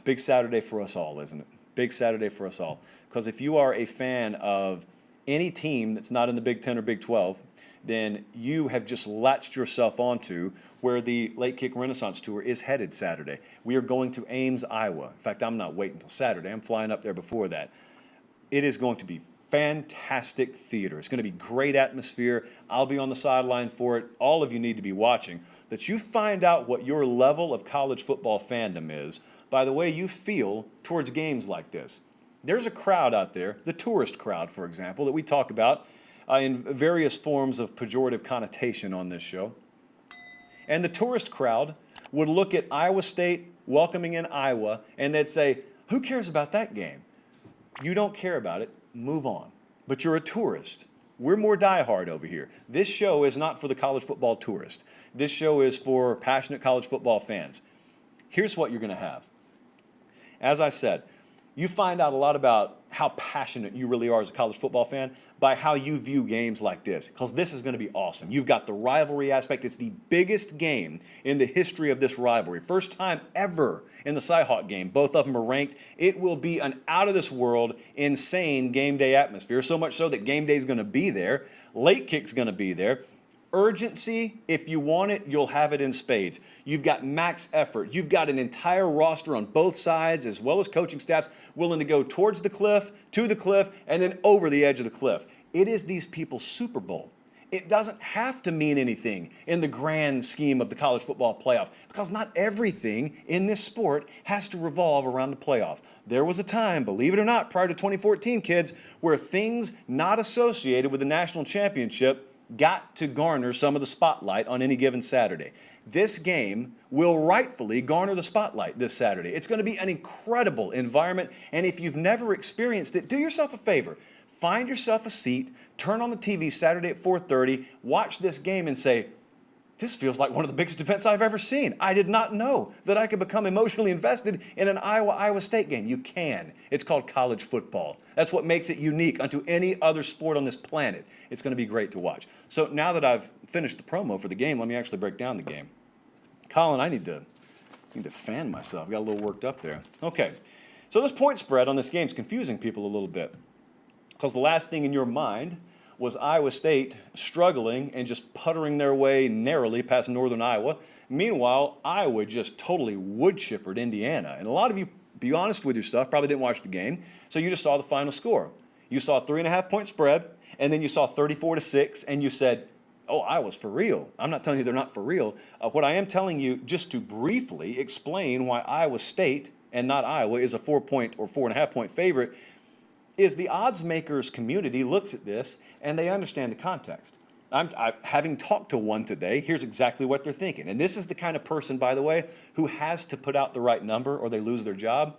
Big Saturday for us all, isn't it? Big Saturday for us all. Because if you are a fan of any team that's not in the Big Ten or Big 12, then you have just latched yourself onto where the Late Kick Renaissance Tour is headed Saturday. We are going to Ames, Iowa. In fact, I'm not waiting until Saturday. I'm flying up there before that. It is going to be fantastic theater. It's going to be great atmosphere. I'll be on the sideline for it. All of you need to be watching. That you find out what your level of college football fandom is by the way you feel towards games like this. There's a crowd out there, the tourist crowd, for example, that we talk about in various forms of pejorative connotation on this show. And the tourist crowd would look at Iowa State welcoming in Iowa, and they'd say, who cares about that game? You don't care about it, move on. But you're a tourist. We're more diehard over here. This show is not for the college football tourist. This show is for passionate college football fans. Here's what you're going to have. As I said, you find out a lot about how passionate you really are as a college football fan by how you view games like this, because this is going to be awesome. You've got the rivalry aspect. It's the biggest game in the history of this rivalry. First time ever in the Cy-Hawk game. Both of them are ranked. It will be an out-of-this-world, insane game day atmosphere, so much so that game day is going to be there. Late Kick's going to be there. Urgency, if you want it, you'll have it in spades. You've got max effort. You've got an entire roster on both sides, as well as coaching staffs, willing to go towards the cliff, to the cliff, and then over the edge of the cliff. It is these people's Super Bowl. It doesn't have to mean anything in the grand scheme of the college football playoff, because not everything in this sport has to revolve around the playoff. There was a time, believe it or not, prior to 2014, kids, where things not associated with the national championship got to garner some of the spotlight on any given Saturday. This game will rightfully garner the spotlight this Saturday. It's going to be an incredible environment, and if you've never experienced it, do yourself a favor. Find yourself a seat, turn on the TV Saturday at 4:30, watch this game and say, this feels like one of the biggest events I've ever seen. I did not know that I could become emotionally invested in an Iowa State game. You can. It's called college football. That's what makes it unique unto any other sport on this planet. It's going to be great to watch. So now that I've finished the promo for the game, let me actually break down the game. Colin, I need to fan myself. I got a little worked up there. Okay. So this point spread on this game is confusing people a little bit, because the last thing in your mind was Iowa State struggling and just puttering their way narrowly past Northern Iowa. Meanwhile, Iowa just totally wood-chippered Indiana. And a lot of you, be honest with yourself, probably didn't watch the game, so you just saw the final score. You saw a 3.5-point spread, and then you saw 34-6, and you said, oh, Iowa's for real. I'm not telling you they're not for real. What I am telling you, just to briefly explain why Iowa State and not Iowa is a 4-point or 4.5-point favorite, is the odds makers community looks at this and they understand the context. Having talked to one today, here's exactly what they're thinking. And this is the kind of person, by the way, who has to put out the right number or they lose their job.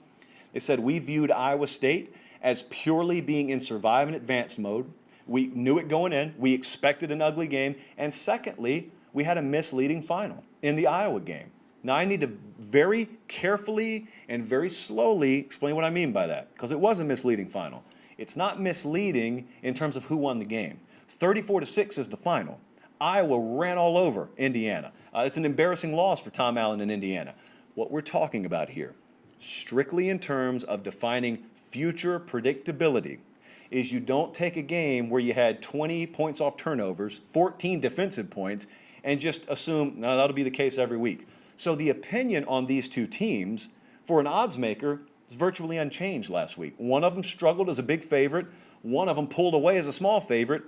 They said, we viewed Iowa State as purely being in survive and advance mode. We knew it going in. We expected an ugly game. And secondly, we had a misleading final in the Iowa game. Now, I need to very carefully and very slowly explain what I mean by that, because it was a misleading final. It's not misleading in terms of who won the game. 34-6 is the final. Iowa ran all over Indiana. It's an embarrassing loss for Tom Allen in Indiana. What we're talking about here, strictly in terms of defining future predictability, is you don't take a game where you had 20 points off turnovers, 14 defensive points, and just assume, no, that'll be the case every week. So the opinion on these two teams for an odds maker is virtually unchanged last week. One of them struggled as a big favorite. One of them pulled away as a small favorite,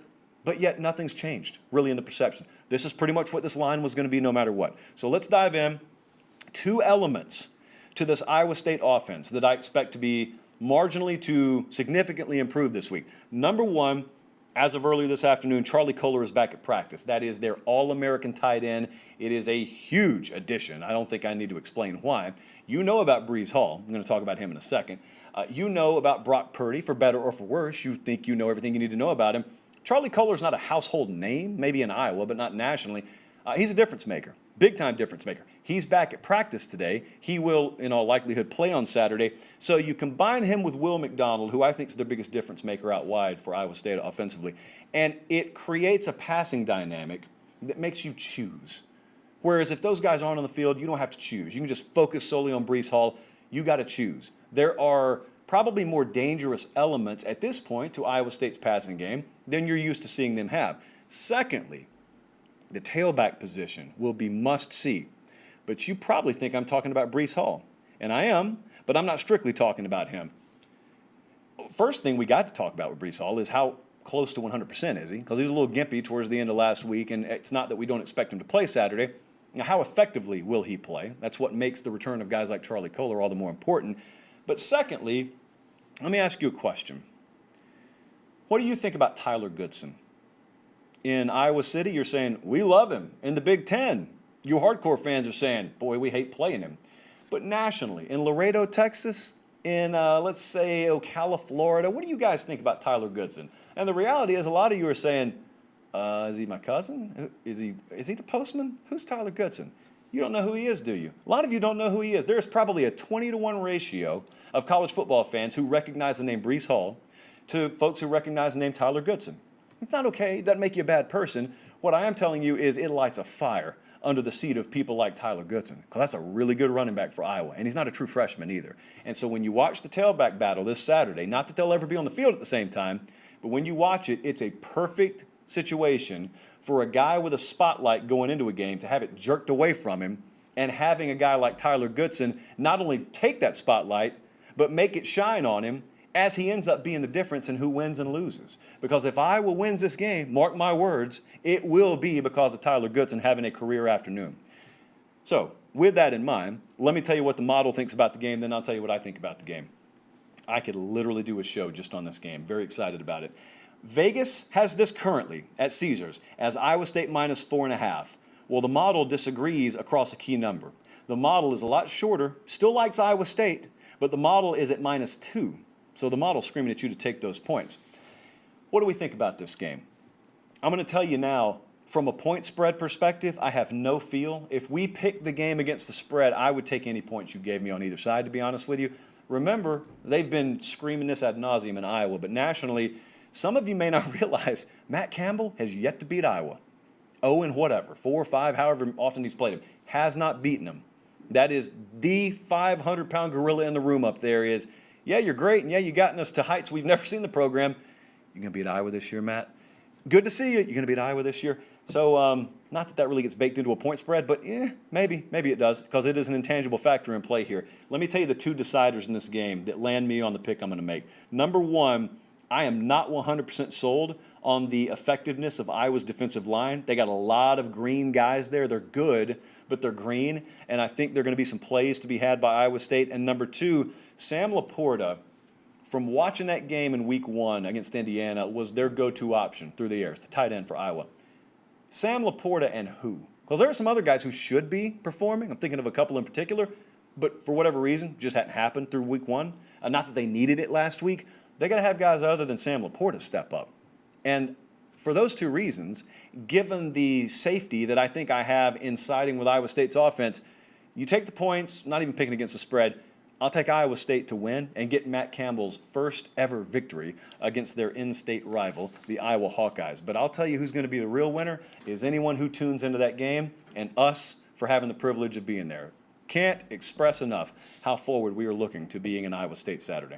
but yet nothing's changed really in the perception. This is pretty much what this line was going to be no matter what. So let's dive in. Two elements to this Iowa State offense that I expect to be marginally to significantly improve this week. Number one, as of earlier this afternoon, Charlie Kolar is back at practice. That is their All-American tight end. It is a huge addition. I don't think I need to explain why. You know about Breece Hall. I'm going to talk about him in a second. You know about Brock Purdy, for better or for worse. You think you know everything you need to know about him. Charlie Kolar is not a household name, maybe in Iowa, but not nationally. He's a difference maker, big-time difference maker. He's back at practice today. He will, in all likelihood, play on Saturday. So you combine him with Will McDonald, who I think is the biggest difference maker out wide for Iowa State offensively, and it creates a passing dynamic that makes you choose. Whereas if those guys aren't on the field, you don't have to choose. You can just focus solely on Breece Hall. You got to choose. There are probably more dangerous elements at this point to Iowa State's passing game than you're used to seeing them have. Secondly, the tailback position will be must see. But you probably think I'm talking about Breece Hall. And I am, but I'm not strictly talking about him. First thing we got to talk about with Breece Hall is how close to 100% is he? Because he was a little gimpy towards the end of last week, and it's not that we don't expect him to play Saturday. Now, how effectively will he play? That's what makes the return of guys like Charlie Kolar all the more important. But secondly, let me ask you a question. What do you think about Tyler Goodson? In Iowa City, you're saying, we love him. In the Big Ten, you hardcore fans are saying, boy, we hate playing him. But nationally, in Laredo, Texas, in, let's say, Ocala, Florida, what do you guys think about Tyler Goodson? And the reality is a lot of you are saying, is he my cousin? Is he the postman? Who's Tyler Goodson? You don't know who he is, do you? A lot of you don't know who he is. There's probably a 20-to-1 ratio of college football fans who recognize the name Breece Hall to folks who recognize the name Tyler Goodson. It's not okay. It doesn't make you a bad person. What I am telling you is it lights a fire under the seat of people like Tyler Goodson, because that's a really good running back for Iowa, and he's not a true freshman either. And so when you watch the tailback battle this Saturday, not that they'll ever be on the field at the same time, but when you watch it, it's a perfect situation for a guy with a spotlight going into a game to have it jerked away from him, and having a guy like Tyler Goodson not only take that spotlight, but make it shine on him as he ends up being the difference in who wins and loses. Because if Iowa wins this game, mark my words, it will be because of Tyler Goodson having a career afternoon. So with that in mind, let me tell you what the model thinks about the game, then I'll tell you what I think about the game. I could literally do a show just on this game. Very excited about it. Vegas has this currently at Caesars as Iowa State minus 4.5. Well, the model disagrees across a key number. The model is a lot shorter, still likes Iowa State, but the model is at minus 2. So the model's screaming at you to take those points. What do we think about this game? I'm going to tell you now, from a point spread perspective, I have no feel. If we picked the game against the spread, I would take any points you gave me on either side, to be honest with you. Remember, they've been screaming this ad nauseum in Iowa, but nationally, some of you may not realize Matt Campbell has yet to beat Iowa. 0 and whatever, 4 or 5, however often he's played him, has not beaten him. That is the 500-pound gorilla in the room up there is, yeah, you're great, and yeah, you've gotten us to heights we've never seen in the program. You're going to beat Iowa this year, Matt? Good to see you. You're going to beat Iowa this year. So not that that really gets baked into a point spread, but maybe it does, because it is an intangible factor in play here. Let me tell you the two deciders in this game that land me on the pick I'm going to make. Number one, I am not 100% sold on the effectiveness of Iowa's defensive line. They got a lot of green guys there. They're good, but they're green, and I think there are going to be some plays to be had by Iowa State. And number two, Sam Laporta, from watching that game in week 1 against Indiana, was their go-to option through the air. It's the tight end for Iowa. Sam Laporta and who? Because there are some other guys who should be performing. I'm thinking of a couple in particular, but for whatever reason, just hadn't happened through week 1. Not that they needed it last week. They got to have guys other than Sam Laporta step up. And for those two reasons, given the safety that I think I have in siding with Iowa State's offense, you take the points, not even picking against the spread. I'll take Iowa State to win and get Matt Campbell's first ever victory against their in-state rival, the Iowa Hawkeyes. But I'll tell you who's going to be the real winner is anyone who tunes into that game, and us for having the privilege of being there. Can't express enough how forward we are looking to being in Iowa State Saturday.